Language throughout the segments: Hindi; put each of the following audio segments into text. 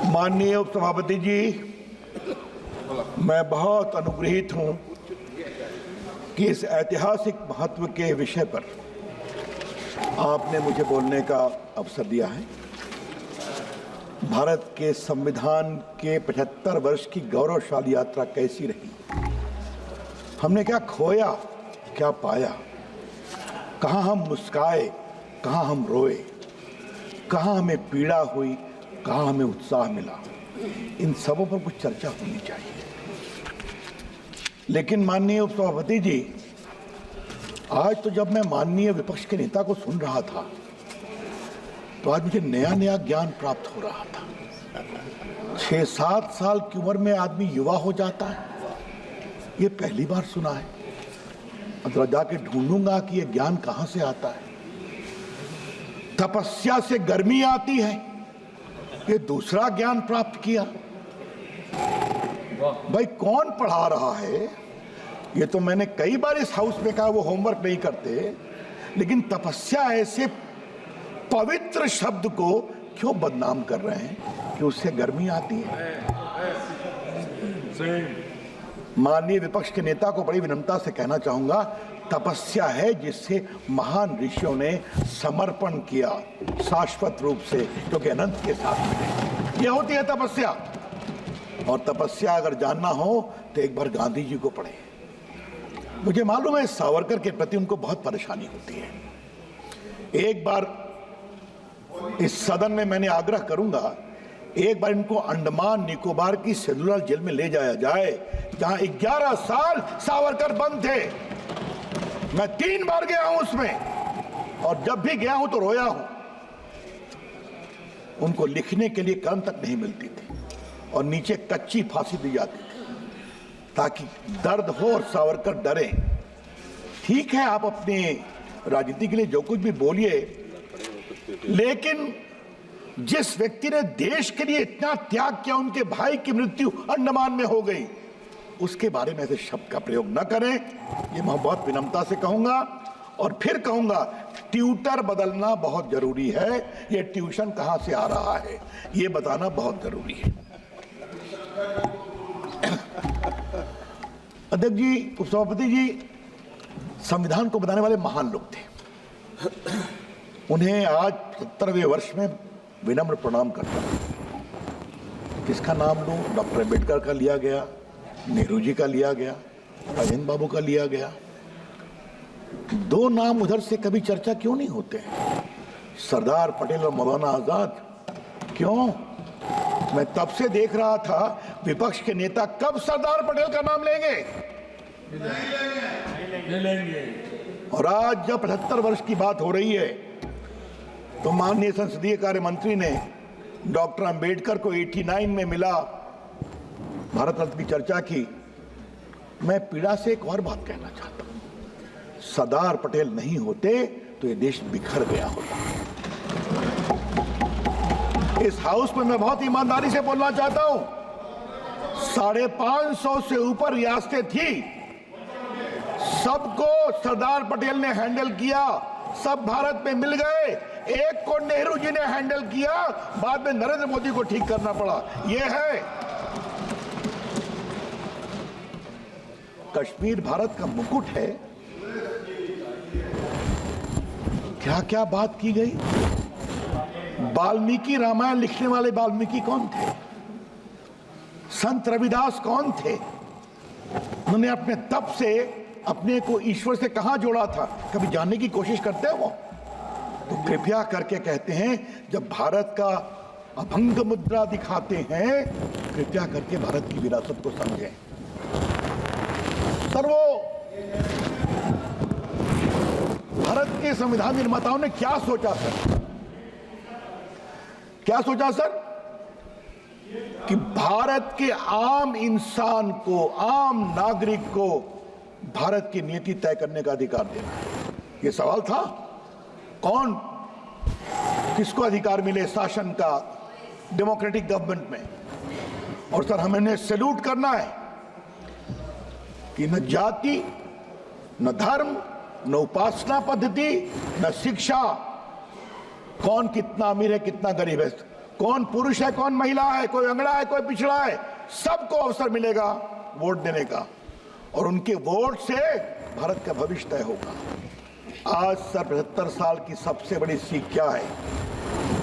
माननीय उपसभापति जी, मैं बहुत अनुग्रहित हूं कि इस ऐतिहासिक महत्व के विषय पर आपने मुझे बोलने का अवसर दिया है। भारत के संविधान के 75 वर्ष की गौरवशाली यात्रा कैसी रही, हमने क्या खोया, क्या पाया, कहां हम मुस्काए, कहां हम रोए, कहां हमें पीड़ा हुई, कहां हमें उत्साह मिला, इन सबों पर कुछ चर्चा होनी चाहिए। लेकिन माननीय उपसभापति जी, आज तो जब मैं माननीय विपक्ष के नेता को सुन रहा था तो आज मुझे नया नया ज्ञान प्राप्त हो रहा था। 6-7 साल की उम्र में आदमी युवा हो जाता है, ये पहली बार सुना है। अंदर जाके ढूंढूंगा कि ये ज्ञान कहां से आता है। तपस्या से गर्मी आती है, ये दूसरा ज्ञान प्राप्त किया। भाई कौन पढ़ा रहा है? ये तो मैंने कई बार इस हाउस में कहा वो होमवर्क नहीं करते, लेकिन तपस्या ऐसे पवित्र शब्द को क्यों बदनाम कर रहे हैं कि उससे गर्मी आती है। माननीय विपक्ष के नेता को बड़ी विनम्रता से कहना चाहूंगा, तपस्या है जिससे महान ऋषियों ने समर्पण किया शाश्वत रूप से, जो कि अनंत के साथ में यह होती है तपस्या। और तपस्या अगर जानना हो तो एक बार गांधी जी को पढ़े। मुझे मालूम है सावरकर के प्रति उनको बहुत परेशानी होती है। एक बार इस सदन में मैंने आग्रह करूंगा, एक बार इनको अंडमान निकोबार की सेलुलर जेल में ले जाया जाए, जहां 11 साल सावरकर बंद थे। मैं 3 बार गया हूं उसमें, और जब भी गया हूं तो रोया हूं। उनको लिखने के लिए कलम तक नहीं मिलती थी और नीचे कच्ची फांसी दी जाती थी ताकि दर्द हो और सावरकर डरे। ठीक है, आप अपने राजनीति के लिए जो कुछ भी बोलिए, लेकिन जिस व्यक्ति ने देश के लिए इतना त्याग किया, उनके भाई की मृत्यु अंडमान में हो गई, उसके बारे में ऐसे शब्द का प्रयोग न करें, ये मैं बहुत विनम्रता से कहूंगा। और फिर कहूंगा, ट्यूटर बदलना बहुत जरूरी है। ये ट्यूशन कहां से आ रहा है, ये बताना बहुत जरूरी है। अध्यक्ष जी, उपसभापति जी, संविधान को बनाने वाले महान लोग थे। उन्हें आज 70वें वर्ष में विनम्र प्रणाम करता हूं। किसका नाम लूं? डॉक्टर अम्बेडकर का लिया गया, नेहरू जी का लिया गया, राजेंद्र बाबू का लिया गया। 2 नाम उधर से कभी चर्चा क्यों नहीं होते हैं? सरदार पटेल और मौलाना आजाद क्यों? मैं तब से देख रहा था विपक्ष के नेता कब सरदार पटेल का नाम लेंगे। नहीं लेंगे। और आज जब 75 वर्ष की बात हो रही है तो माननीय संसदीय कार्य मंत्री ने डॉक्टर अंबेडकर को 89 में मिला भारत रत्न की चर्चा की। मैं पीड़ा से एक और बात कहना चाहता हूं, सरदार पटेल नहीं होते तो ये देश बिखर गया होता। इस हाउस में मैं बहुत ईमानदारी से बोलना चाहता हूं, 550 से ऊपर रियासतें थी, सबको सरदार पटेल ने हैंडल किया, सब भारत में मिल गए। एक को नेहरू जी ने हैंडल किया, बाद में नरेंद्र मोदी को ठीक करना पड़ा। यह है कश्मीर भारत का मुकुट है। क्या क्या बात की गई। वाल्मीकि रामायण लिखने वाले वाल्मीकि कौन थे? संत रविदास कौन थे? उन्होंने अपने तप से अपने को ईश्वर से कहां जोड़ा था, कभी जानने की कोशिश करते हो? तो कृपया करके कहते हैं, जब भारत का अभंग मुद्रा दिखाते हैं, कृपया करके भारत की विरासत को समझें। सर, वो भारत के संविधान निर्माताओं ने क्या सोचा सर? क्या सोचा सर? कि भारत के आम इंसान को, आम नागरिक को भारत की नीति तय करने का अधिकार देना है। यह सवाल था। कौन, किसको अधिकार मिले शासन का डेमोक्रेटिक गवर्नमेंट में? और सर, हमें सैल्यूट करना है कि न जाति, न धर्म, न उपासना पद्धति, न शिक्षा, कौन कितना अमीर है कितना गरीब है, कौन पुरुष है, कौन महिला है, कोई अंगड़ा है, कोई पिछड़ा है, सबको अवसर मिलेगा वोट देने का, और उनके वोट से भारत का भविष्य तय होगा। आज 75 साल की सबसे बड़ी सीख क्या है?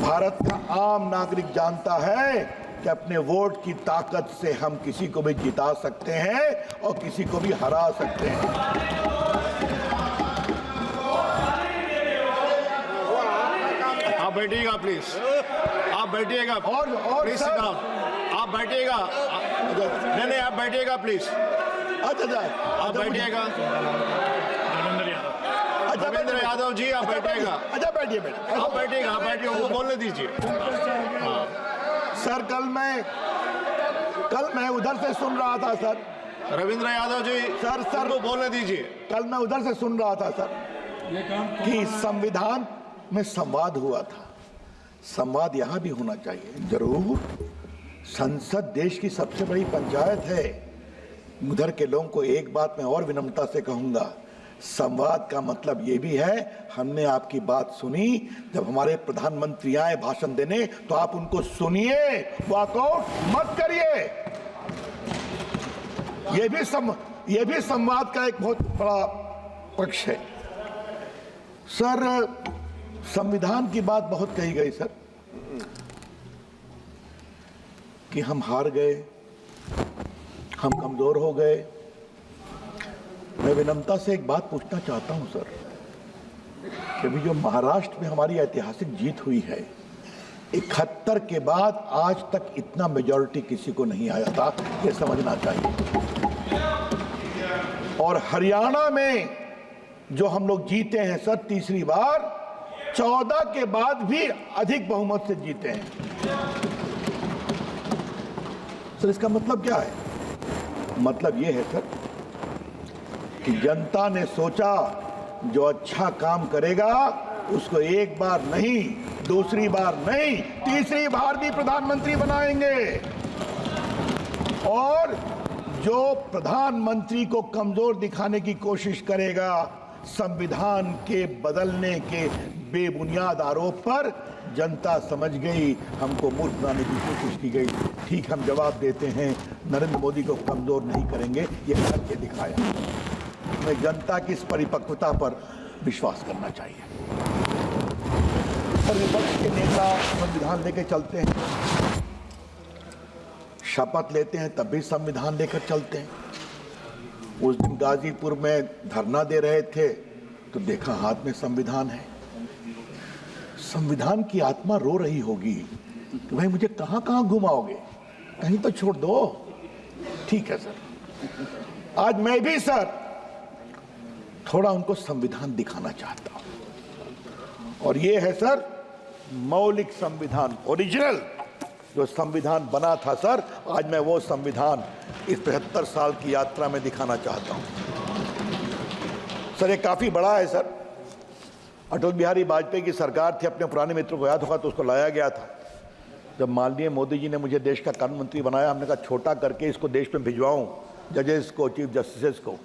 भारत का आम नागरिक जानता है कि अपने वोट की ताकत से हम किसी को भी जिता सकते हैं और किसी को भी हरा सकते हैं। आप बैठिएगा प्लीज, आप बैठिएगा। और प्लीज सर, आप बैठिएगा। नहीं, आप बैठिएगा प्लीज। अच्छा आप बैठिएगा। रविंद्र यादव जी, आप बैठिएगा। अच्छा बैठिए आप बैठिएगा, आप बैठिए, उनको बोलने दीजिए। सर कल मैं उधर से सुन रहा था सर। रविंद्र यादव जी, सर उनको बोलने दीजिए। कल मैं उधर से सुन रहा था सर कि संविधान में संवाद हुआ था। संवाद यहां भी होना चाहिए जरूर। संसद देश की सबसे बड़ी पंचायत है। उधर के लोगों को एक बात मैं और विनम्रता से कहूंगा, संवाद का मतलब ये भी है, हमने आपकी बात सुनी। जब हमारे प्रधानमंत्री आए भाषण देने तो आप उनको सुनिए, वॉकआउट मत करिए। ये भी संवाद का एक बहुत बड़ा पक्ष है। सर संविधान की बात बहुत कही गई सर कि हम हार गए, हम कमजोर हो गए। मैं विनम्रता से एक बात पूछना चाहता हूं सर कि अभी जो महाराष्ट्र में हमारी ऐतिहासिक जीत हुई है, 71 के बाद आज तक इतना मेजॉरिटी किसी को नहीं आया था, ये समझना चाहिए। और हरियाणा में जो हम लोग जीते हैं सर तीसरी बार, 14 के बाद भी अधिक बहुमत से जीते हैं। सर इसका मतलब क्या है? मतलब ये है सर कि जनता ने सोचा जो अच्छा काम करेगा उसको एक बार नहीं, दूसरी बार नहीं, तीसरी बार भी प्रधानमंत्री बनाएंगे। और जो प्रधानमंत्री को कमजोर दिखाने की कोशिश करेगा संविधान के बदलने के बेबुनियाद आरोप पर, जनता समझ गई हमको मूर्ख बनाने की कोशिश की गई। ठीक हम जवाब देते हैं, नरेंद्र मोदी को कमजोर नहीं करेंगे, ये करके दिखाया। हमें जनता की इस परिपक्वता पर विश्वास करना चाहिए। पर विपक्ष के नेता संविधान लेकर चलते हैं, शपथ लेते हैं तब भी संविधान लेकर चलते हैं। उस दिन गाजीपुर में धरना दे रहे थे तो देखा हाथ में संविधान है। संविधान की आत्मा रो रही होगी कि भाई मुझे कहां कहां घुमाओगे, कहीं तो छोड़ दो। ठीक है सर, आज मैं भी सर थोड़ा उनको संविधान दिखाना चाहता हूं, और ये है सर मौलिक संविधान, ओरिजिनल जो संविधान बना था सर, आज मैं वो संविधान इस 75 साल की यात्रा में दिखाना चाहता हूं। सर ये काफी बड़ा है सर। अटल बिहारी वाजपेयी की सरकार थी, अपने पुराने मित्रों को याद होगा तो उसको लाया गया था। जब माननीय मोदी जी ने मुझे देश का कानून मंत्री बनाया, हमने कहा छोटा करके इसको देश में भिजवाऊं जजेस को, चीफ जस्टिस को।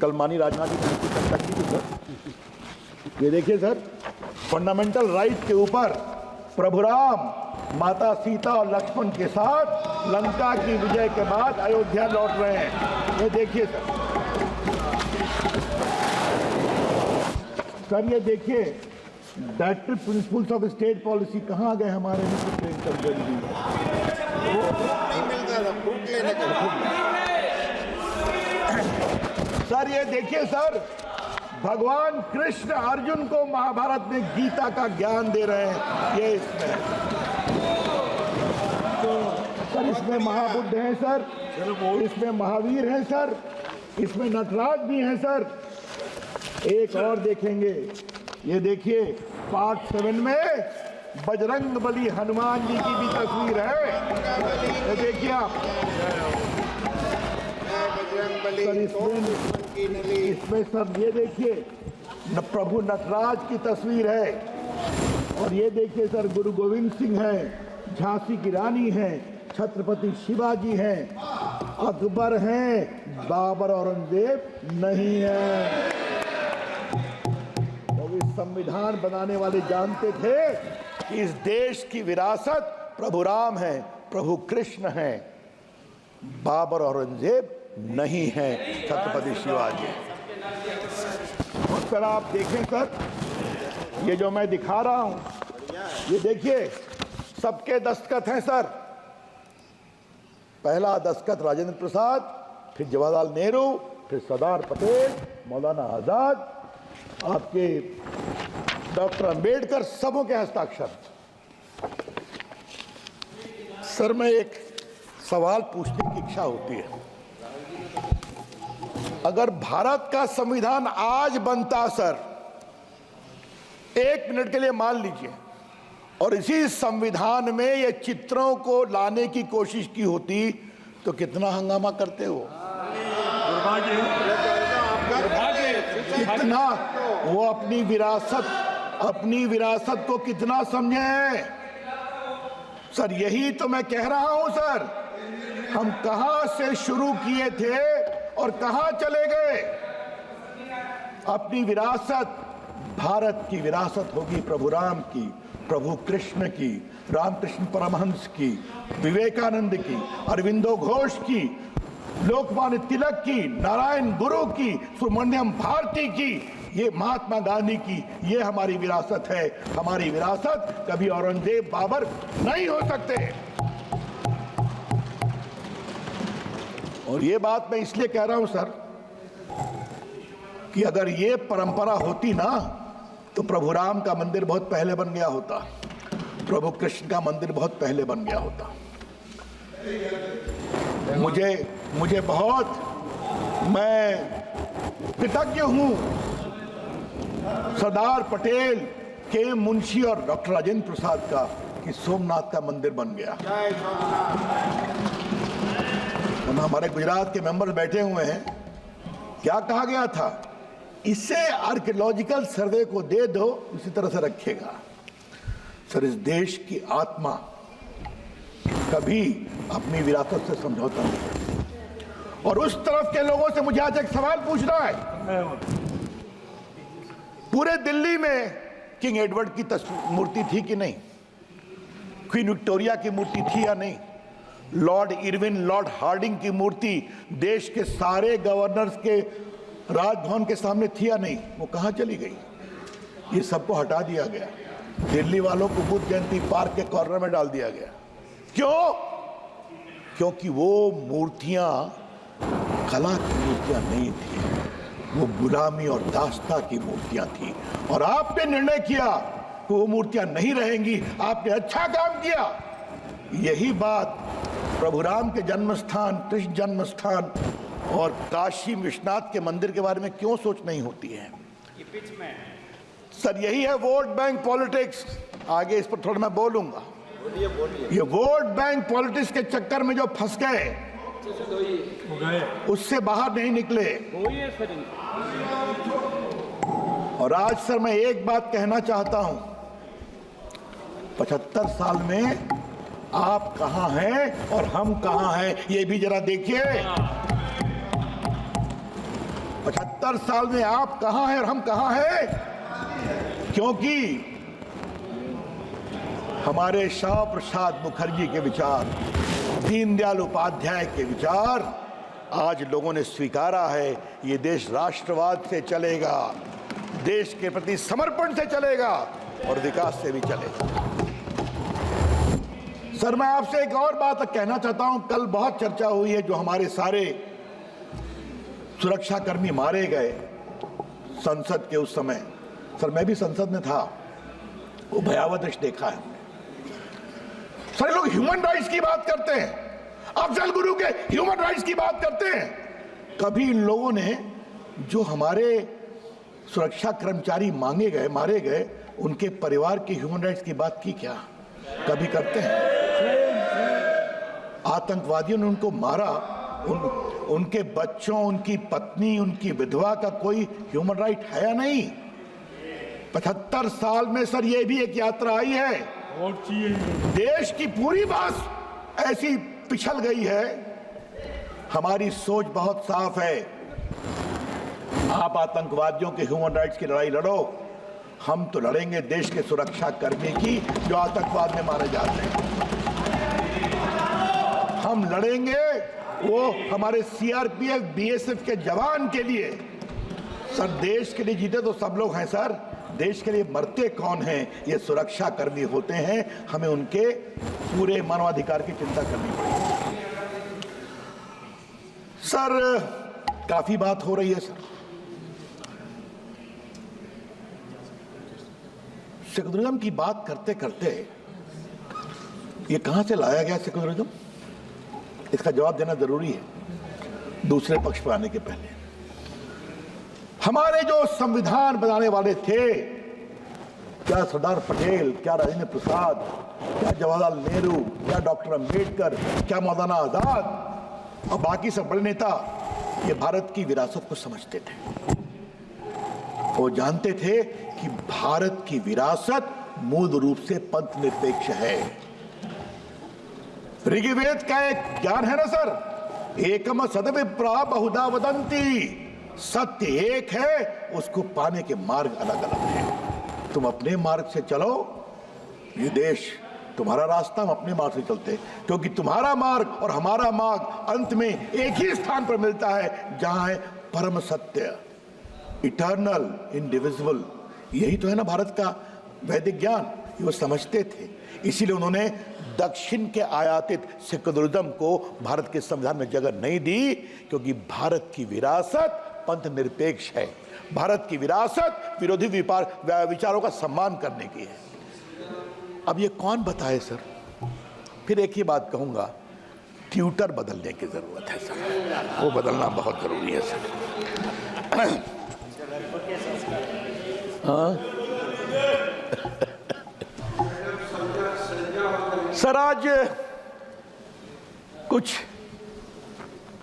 कल माननीय राजनाथ जी ने चर्चा की थी सर। ये देखिए सर, फंडामेंटल राइट के ऊपर प्रभुराम माता सीता और लक्ष्मण के साथ लंका की विजय के बाद अयोध्या लौट रहे हैं। ये देखिए सर ये देखिए directive principles of state policy कहाँ गए हमारे सर ये देखिए सर, भगवान कृष्ण अर्जुन को महाभारत में गीता का ज्ञान दे रहे हैं। ये सर इसमें महाबुद्ध हैं सर, इसमें महावीर हैं सर, इसमें नटराज भी हैं सर। एक और देखेंगे, ये देखिए पार्ट 7 में बजरंग बली हनुमान जी की भी तस्वीर है। ये देखिए आप सर, इसमें सर ये देखिए प्रभु नटराज की तस्वीर है। और ये देखिए सर गुरु गोविंद सिंह है, झांसी की रानी है, छत्रपति शिवाजी हैं, अकबर हैं, बाबर औरंगजेब नहीं है। तो इस संविधान बनाने वाले जानते थे कि इस देश की विरासत प्रभु राम है, प्रभु कृष्ण है, बाबर औरंगजेब नहीं है, छत्रपति शिवाजी। और सर आप देखें सर, ये जो मैं दिखा रहा हूं, ये देखिए सबके दस्तखत हैं सर। पहला दस्तखत राजेंद्र प्रसाद, फिर जवाहरलाल नेहरू, फिर सरदार पटेल, मौलाना आजाद, आपके डॉक्टर अंबेडकर, सबों के हस्ताक्षर। सर मैं एक सवाल पूछने की इच्छा होती है, अगर भारत का संविधान आज बनता सर, एक मिनट के लिए मान लीजिए, और इसी संविधान में ये चित्रों को लाने की कोशिश की होती तो कितना हंगामा करते हो, कितना वो अपनी विरासत को कितना समझे सर। यही तो मैं कह रहा हूं सर, हम कहां से शुरू किए थे और कहां चले गए। अपनी विरासत, भारत की विरासत होगी प्रभु राम की, प्रभु कृष्ण की, रामकृष्ण परमहंस की, विवेकानंद की, अरविंदो घोष की, लोकमान्य तिलक की, नारायण गुरु की, सुब्रमण्यम भारती की, ये महात्मा गांधी की, ये हमारी विरासत है। हमारी विरासत कभी औरंगजेब बाबर नहीं हो सकते। और ये बात मैं इसलिए कह रहा हूं सर कि अगर ये परंपरा होती ना तो प्रभु राम का मंदिर बहुत पहले बन गया होता, प्रभु कृष्ण का मंदिर बहुत पहले बन गया होता। मुझे बहुत, मैं कृतज्ञ हूं सरदार पटेल के मुंशी और डॉक्टर राजेंद्र प्रसाद का कि सोमनाथ का मंदिर बन गया। और हमारे गुजरात के मेंबर्स बैठे हुए हैं, क्या कहा गया था, इसे आर्कियोलॉजिकल सर्वे को दे दो, उसी तरह से रखेगा। सर इस देश की आत्मा कभी अपनी विरासत से समझौता नहीं। और उस तरफ के लोगों से मुझे आज एक सवाल पूछना है, पूरे दिल्ली में किंग एडवर्ड की मूर्ति थी कि नहीं, क्वीन विक्टोरिया की मूर्ति थी या नहीं, लॉर्ड इरविन, लॉर्ड हार्डिंग की मूर्ति देश के सारे गवर्नर्स के राजभवन के सामने थी या नहीं, वो कहां चली गई। ये सबको हटा दिया गया, दिल्ली वालों को बुद्ध जयंती पार्क के कॉर्नर में डाल दिया गया। क्यों? क्योंकि वो मूर्तियां कला की मूर्तियां नहीं थी, वो गुलामी और दास्ता की मूर्तियां थी। और आपने निर्णय किया कि वो मूर्तियां नहीं रहेंगी, आपने अच्छा काम किया। यही बात प्रभु राम के जन्म स्थान, कृष्ण जन्म स्थान और काशी विश्वनाथ के मंदिर के बारे में क्यों सोच नहीं होती है सर? यही है वोट बैंक पॉलिटिक्स। आगे इस पर थोड़ा मैं बोलूंगा। ये वोट बैंक पॉलिटिक्स के चक्कर में जो फंस गए उससे बाहर नहीं निकले। और आज सर मैं एक बात कहना चाहता हूं, 75 साल में आप कहां हैं और हम कहां हैं, ये भी जरा देखिए। 75 साल में आप कहां हैं और हम कहां हैं, क्योंकि हमारे श्यामा प्रसाद मुखर्जी के विचार, दीनदयाल उपाध्याय के विचार आज लोगों ने स्वीकारा है। ये देश राष्ट्रवाद से चलेगा, देश के प्रति समर्पण से चलेगा और विकास से भी चलेगा। सर मैं आपसे एक और बात कहना चाहता हूं, कल बहुत चर्चा हुई है, जो हमारे सारे सुरक्षाकर्मी मारे गए संसद के उस समय। सर मैं भी संसद में था, वो भयावह दृश्य देखा है। सारे लोग ह्यूमन राइट्स की बात करते हैं, अफजल गुरु के ह्यूमन राइट्स की बात करते हैं। कभी इन लोगों ने जो हमारे सुरक्षा कर्मचारी मारे गए, उनके परिवार के ह्यूमन राइट्स की बात की क्या? कभी करते हैं? आतंकवादियों ने उनको मारा, उनके बच्चों, उनकी पत्नी, उनकी विधवा का कोई ह्यूमन राइट है या नहीं? 75 साल में सर ये भी एक यात्रा आई है। देश की पूरी बात ऐसी पिछल गई है। हमारी सोच बहुत साफ है, आप आतंकवादियों के ह्यूमन राइट्स की लड़ाई लड़ो, हम तो लड़ेंगे देश के सुरक्षा कर्मी की जो आतंकवाद में मारे जाते हैं। हम लड़ेंगे वो हमारे सीआरपीएफ बीएसएफ के जवान के लिए। सर देश के लिए जीते तो सब लोग हैं सर, देश के लिए मरते कौन हैं? ये सुरक्षा कर्मी होते हैं। हमें उनके पूरे मानवाधिकार की चिंता करनी पड़ेगी। सर काफी बात हो रही है सर। सेकुलरिज्म की बात करते करते ये कहां से लाया गया सेकुलरिज्म, इसका जवाब देना जरूरी है दूसरे पक्ष पर आने के पहले। हमारे जो संविधान बनाने वाले थे, क्या सरदार पटेल, क्या राजेंद्र प्रसाद, क्या जवाहरलाल नेहरू, क्या डॉक्टर अंबेडकर, क्या मौलाना आजाद और बाकी सब बड़े नेता, ये भारत की विरासत को समझते थे। वो जानते थे कि भारत की विरासत मूल रूप से पंथ निरपेक्ष है। ऋग्वेद का एक ज्ञान है ना सर, एकम सदविप्रा बहुधा वदंती, सत्य एक है, उसको पाने के मार्ग अलग अलग हैं। तुम अपने मार्ग से चलो, ये देश तुम्हारा रास्ता, हम अपने मार्ग से चलते, क्योंकि तुम्हारा मार्ग और हमारा मार्ग अंत में एक ही स्थान पर मिलता है, जहां है परम सत्य, इटर्नल, इंडिविजिबल। यही तो है ना भारत का वैदिक ज्ञान, ये वो समझते थे। इसीलिए उन्होंने दक्षिण के आयातित सेकुलरिज्म को भारत के संविधान में जगह नहीं दी, क्योंकि भारत की विरासत पंथ निरपेक्ष है। भारत की विरासत विरोधी विचारों का सम्मान करने की है। अब ये कौन बताए सर? फिर एक ही बात कहूंगा, ट्यूटर बदलने की जरूरत है सर, वो बदलना बहुत जरूरी है सर। हाँ सर, आज कुछ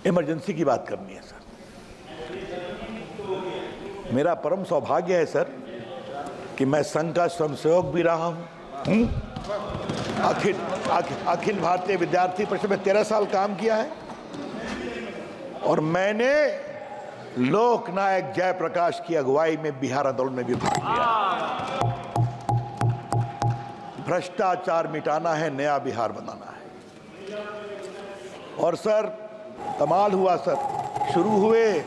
इमरजेंसी की बात करनी है सर। मेरा परम सौभाग्य है सर कि मैं संघ का स्वयंसेवक भी रहा हूं। अखिल भारतीय विद्यार्थी परिषद में 13 साल काम किया है, और मैंने लोकनायक जयप्रकाश की अगुवाई में बिहार आंदोलन में भी भाग लिया। भ्रष्टाचार मिटाना है, नया बिहार बनाना है। और सर कमाल हुआ सर, शुरू हुए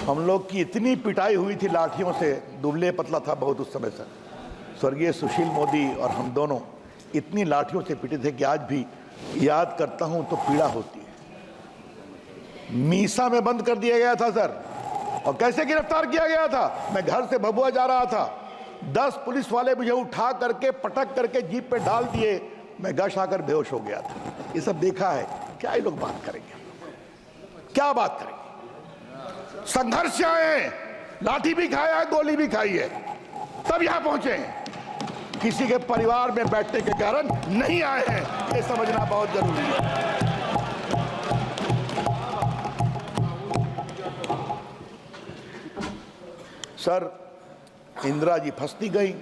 हम लोग की इतनी पिटाई हुई थी लाठियों से, दुबले पतला था बहुत उस समय सर, स्वर्गीय सुशील मोदी और हम दोनों इतनी लाठियों से पिटे थे कि आज भी याद करता हूं तो पीड़ा होती है। मीसा में बंद कर दिया गया था सर, और कैसे गिरफ्तार किया गया था? मैं घर से भभुआ जा रहा था, 10 पुलिस वाले मुझे उठा करके पटक करके जीप पे डाल दिए, मैं गश आकर बेहोश हो गया था। ये सब देखा है, क्या ये लोग बात करेंगे? क्या बात करेंगे? संघर्ष से आए, लाठी भी खाया है, गोली भी खाई है, तब यहां पहुंचे हैं। किसी के परिवार में बैठने के कारण नहीं आए हैं, ये समझना बहुत जरूरी है। सर इंदिरा जी फंसती गई,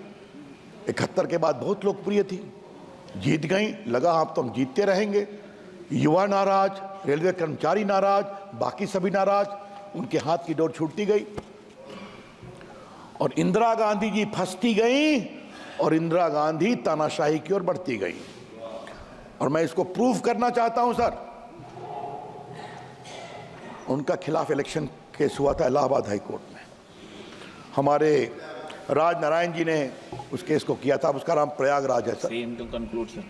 71 के बाद बहुत लोकप्रिय थी, जीत गई, लगा आप तो हम जीतते रहेंगे। युवा नाराज, रेलवे कर्मचारी नाराज, बाकी सभी नाराज, उनके हाथ की डोर छूटती गई, और इंदिरा गांधी जी फंसती गई, और इंदिरा गांधी तानाशाही की ओर बढ़ती गई। और मैं इसको प्रूव करना चाहता हूं सर, उनका खिलाफ इलेक्शन केस हुआ था इलाहाबाद हाई कोर्ट में, हमारे राज नारायण जी ने उस केस को किया था, उसका नाम प्रयागराज है सर,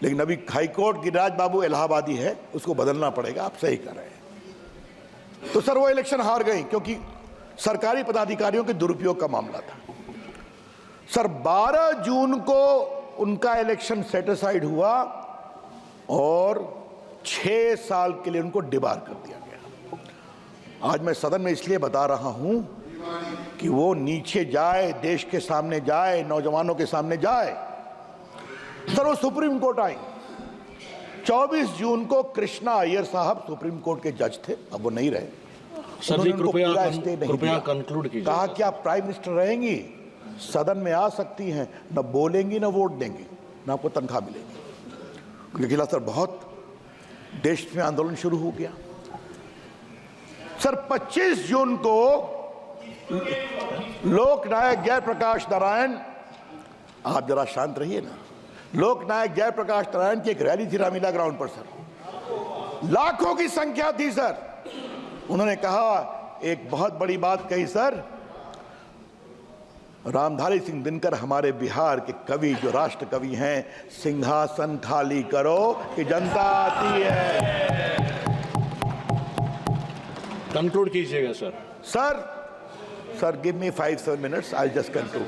लेकिन अभी हाई कोर्ट गिरिराज बाबू इलाहाबादी है, उसको बदलना पड़ेगा, आप सही कर रहे हैं। तो सर वो इलेक्शन हार गई क्योंकि सरकारी पदाधिकारियों के दुरुपयोग का मामला था। सर 12 जून को उनका इलेक्शन सेटिसाइड हुआ, और 6 साल के लिए उनको डिबार कर दिया गया। आज मैं सदन में इसलिए बता रहा हूं कि वो नीचे जाए, देश के सामने जाए, नौजवानों के सामने जाए। सर वो सुप्रीम कोर्ट आई, 24 जून को कृष्णा अय्यर साहब सुप्रीम कोर्ट के जज थे, अब वो नहीं रहे। सर जी कृपया कंक्लूड कीजिए। कहा कि आप प्राइम मिनिस्टर रहेंगी, सदन में आ सकती हैं, न बोलेंगी न वोट देंगी, न आपको तनख्वाह मिलेगी। लेकिन सर बहुत देश में आंदोलन शुरू हो गया। सर 25 जून को लोकनायक जयप्रकाश नारायण, आप जरा शांत रहिए ना। लोकनायक जयप्रकाश नारायण की एक रैली थी रामलीला ग्राउंड पर सर, लाखों की संख्या थी सर। उन्होंने कहा, एक बहुत बड़ी बात कही सर, रामधारी सिंह दिनकर हमारे बिहार के कवि, जो राष्ट्र कवि हैं, सिंहासन खाली करो कि जनता आती है। कंक्लूड कीजिएगा sir. Sir give me 5-7 minutes, I just conclude.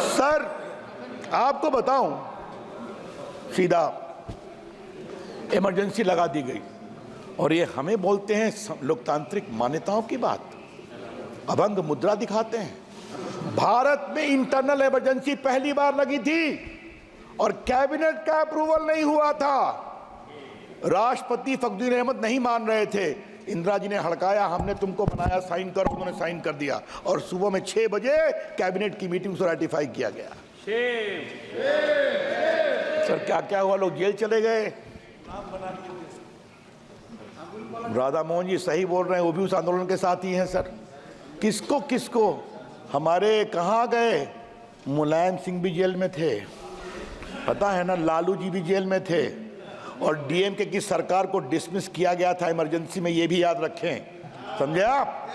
Sir आपको बताऊं, सीधा इमरजेंसी लगा दी गई और ये हमें बोलते हैं लोकतांत्रिक मान्यताओं की बात, अभंग मुद्रा दिखाते हैं। भारत में इंटरनल इमरजेंसी पहली बार लगी थी और कैबिनेट का अप्रूवल नहीं हुआ था। राष्ट्रपति फखरुद्दीन अहमद नहीं मान रहे थे, इंदिरा जी ने हड़काया, हमने तुमको बनाया, साइन करो, उन्होंने साइन कर दिया और सुबह में 6 बजे कैबिनेट की मीटिंग से रेटिफाई किया गया। सर क्या क्या हुआ, लोग जेल चले गए। राधा मोहन जी सही बोल रहे हैं, वो भी उस आंदोलन के साथ ही हैं सर। किसको किसको, हमारे कहाँ गए, मुलायम सिंह भी जेल में थे, पता है ना, लालू जी भी जेल में थे और डीएमके की सरकार को डिसमिस किया गया था इमरजेंसी में, ये भी याद रखें, समझे आप।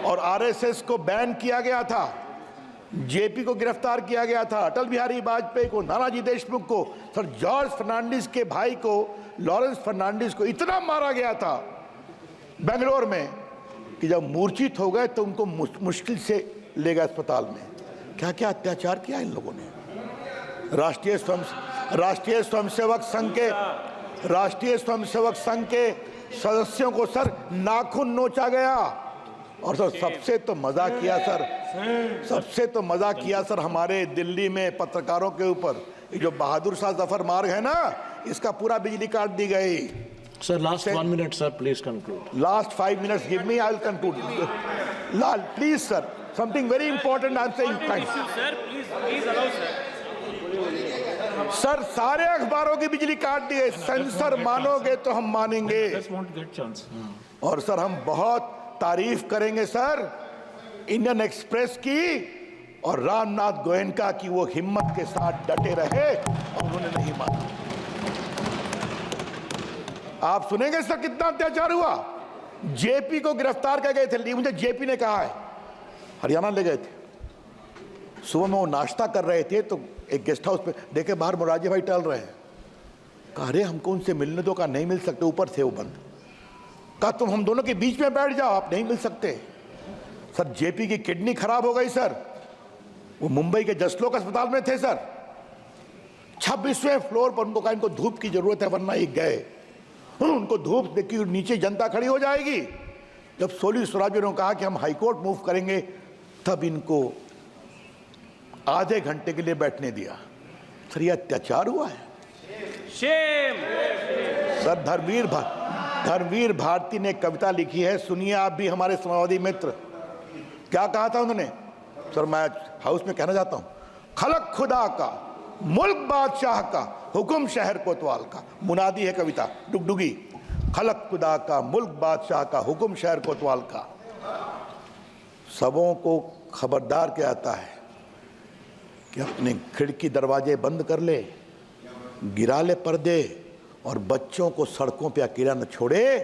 और आरएसएस को बैन किया गया था, जेपी को गिरफ्तार किया गया था, अटल बिहारी वाजपेयी को, नानाजी देशमुख को, सर जॉर्ज फर्नांडिस के भाई को, लॉरेंस फर्नांडिस को इतना मारा गया था बेंगलोर में कि जब मूर्छित हो गए तो उनको मुश्किल से ले गए अस्पताल में। क्या क्या अत्याचार किया इन लोगों ने। राष्ट्रीय स्वयंसेवक संघ के सदस्यों को सर नाखून नोचा गया। और सर सबसे तो मजा किया सर हमारे दिल्ली में पत्रकारों के ऊपर, ये जो बहादुर शाह जफर मार्ग है ना, इसका पूरा बिजली काट दी गई। Sir last 1 minute sir, please conclude. Last 5 minutes give me, I will conclude. Lal please sir, something very important I am saying. Please allow sir, सारे अखबारों की बिजली काट दी गई। सेंसर मानोगे तो हम मानेंगे। और सर हम बहुत तारीफ करेंगे सर इंडियन एक्सप्रेस की और रामनाथ गोयनका की, वो हिम्मत के साथ डटे रहे और उन्होंने नहीं माना। आप सुनेंगे सर कितना अत्याचार हुआ। जेपी को गिरफ्तार कर गए थे, मुझे जेपी ने कहा है, हरियाणा ले गए थे, सुबह में वो नाश्ता कर रहे थे तो एक गेस्ट हाउस पे देखे बाहर मोरारजी भाई टहल रहे हैं। कहा अरे हमको उनसे मिलने दो, कहा नहीं मिल सकते, ऊपर थे वो बंद। कहा तुम हम दोनों के बीच में बैठ जाओ, आप नहीं मिल सकते। सर जेपी की किडनी खराब हो गई सर, वो मुंबई के जसलोक अस्पताल में थे सर, 26वें फ्लोर पर। उनको कहा इनको धूप की जरूरत है वरना ये गए। उनको धूप देखी, नीचे जनता खड़ी हो जाएगी। जब सोली स्वराज ने कहा कि हम हाईकोर्ट मूव करेंगे, तब इनको आधे घंटे के लिए बैठने दिया। सर ये अत्याचार हुआ है। सर धर्मवीर भारती ने कविता लिखी है, सुनिए आप भी हमारे समाजवादी मित्र। क्या कहा था उन्होंने, सर मैं हाउस में कहना चाहता हूं, खलक खुदा का, मुल्क बादशाह का, हुक्म शहर कोतवाल का। मुनादी है कविता, डुगडुगी। खलक खुदा का, मुल्क बादशाह का, हुक्म शहर कोतवाल का। सबों को खबरदार किया जाता है कि अपने खिड़की दरवाजे बंद कर ले, गिरा ले पर्दे और बच्चों को सड़कों पे अकेला न छोड़े,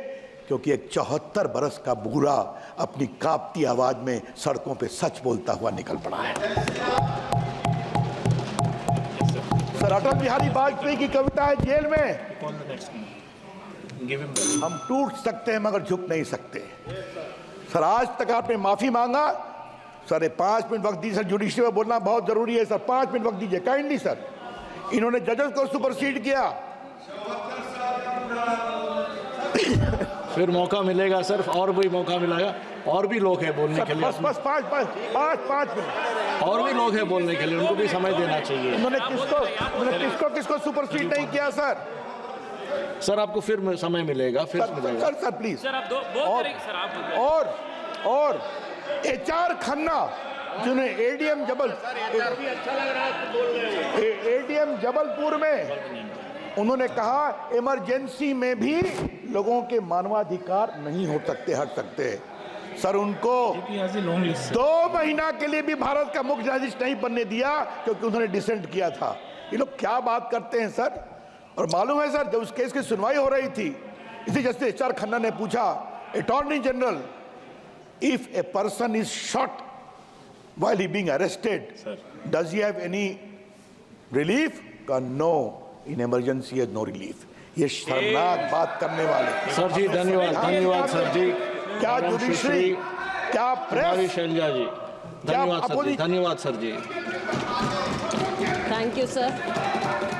क्योंकि एक 74 बरस का बूढ़ा अपनी कांपती आवाज में सड़कों पे सच बोलता हुआ निकल पड़ा है। सर अटल बिहारी वाजपेयी की कविता है, जेल में हम टूट सकते हैं मगर झुक नहीं सकते। सर आज तक आपने माफी मांगा, सर 5 मिनट वक्त दीजिए सर, जुडिशरी में बोलना बहुत जरूरी है सर, 5 मिनट वक्त दीजिए काइंडली सर। इन्होंने जजेस को सुपरसीड किया। फिर मौका मिलेगा सर, और भी मौका मिलेगा, और भी लोग हैं बोलने के लिए। बस 5 मिनट और भी लोग हैं बोलने के लिए, उनको भी समय देना चाहिए। उन्होंने किसको सुपरसीड नहीं किया सर। सर आपको फिर समय मिलेगा, फिर मिलेगा। सर प्लीज सर आप और HR खन्ना जिन्होंने एडीएम जबलपुर में उन्होंने कहा इमरजेंसी में भी लोगों के मानवाधिकार नहीं हो सकते, हट सकते। सर उनको 2 महीना के लिए भी भारत का मुख्य न्यायाधीश नहीं बनने दिया क्योंकि उन्होंने डिसेंट किया था। ये लोग क्या बात करते हैं सर। और मालूम है सर, जब उस केस की सुनवाई हो रही थी, इसी जस्टिस HR खन्ना ने पूछा attorney general, if a person is shot while he being arrested, does he have any relief? No, in emergency has no relief. ये शर्मनाक बात करने वाले सर जी धन्यवाद, धन्यवाद सर जी। क्या मैडम जुडिशरी, क्या कुमारी प्रेस, शैलजा जी, धन्यवाद सर जी, धन्यवाद sir ji. Thank you sir.